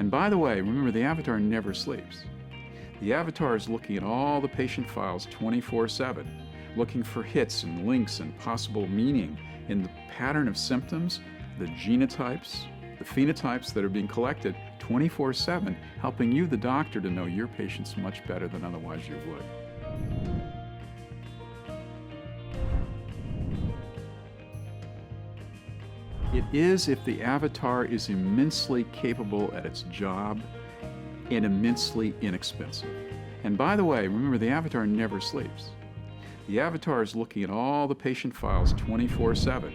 And by the way, remember, the avatar never sleeps. The avatar is looking at all the patient files 24/7, looking for hits and links and possible meaning in the pattern of symptoms, the genotypes, the phenotypes that are being collected 24/7, helping you, the doctor, to know your patients much better than otherwise you would. It is if the avatar is immensely capable at its job and immensely inexpensive. And by the way, remember, the avatar never sleeps. The avatar is looking at all the patient files 24/7,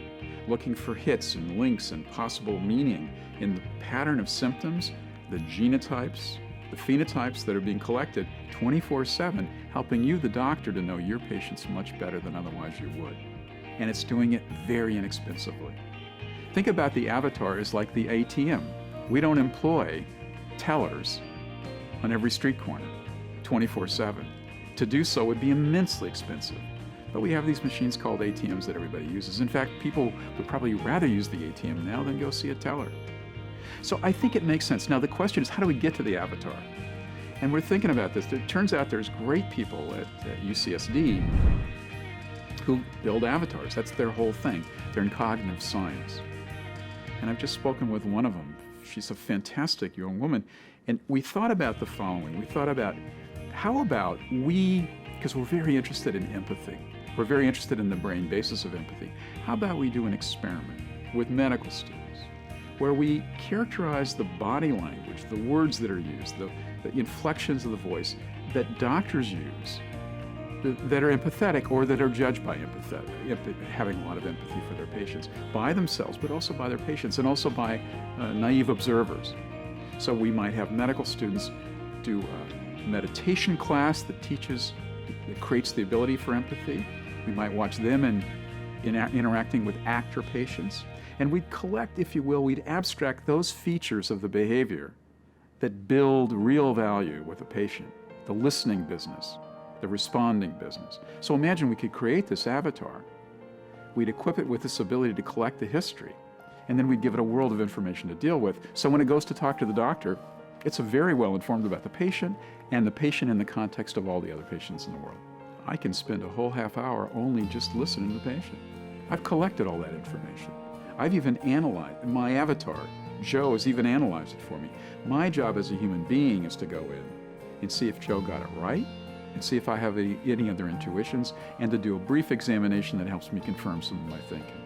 looking for hits and links and possible meaning in the pattern of symptoms, the genotypes, the phenotypes that are being collected 24/7, helping you, the doctor, to know your patients much better than otherwise you would. And it's doing it very inexpensively. Think about the avatar as like the ATM. We don't employ tellers on every street corner 24/7. To do so would be immensely expensive. But we have these machines called ATMs that everybody uses. In fact, people would probably rather use the ATM now than go see a teller. So I think it makes sense. Now the question is, how do we get to the avatar? And we're thinking about this. It turns out there's great people at UCSD who build avatars. That's their whole thing. They're in cognitive science. And I've just spoken with one of them. She's a fantastic young woman. And we thought about the following. We thought about, how about we, because we're very interested in empathy. We're very interested in the brain basis of empathy. How about we do an experiment with medical students where we characterize the body language, the words that are used, the inflections of the voice that doctors use that are empathetic or that are judged by having a lot of empathy for their patients, by themselves, but also by their patients, and also by naive observers. So we might have medical students do a meditation class that creates the ability for empathy. We might watch them interacting with actor patients. And we'd collect, if you will, we'd abstract those features of the behavior that build real value with a patient, the listening business, the responding business. So imagine we could create this avatar. We'd equip it with this ability to collect the history, and then we'd give it a world of information to deal with. So when it goes to talk to the doctor, it's very well informed about the patient, and the patient in the context of all the other patients in the world. I can spend a whole half hour only just listening to the patient. I've collected all that information. I've even analyzed, my avatar, Joe, has even analyzed it for me. My job as a human being is to go in and see if Joe got it right, and see if I have any other intuitions, and to do a brief examination that helps me confirm some of my thinking.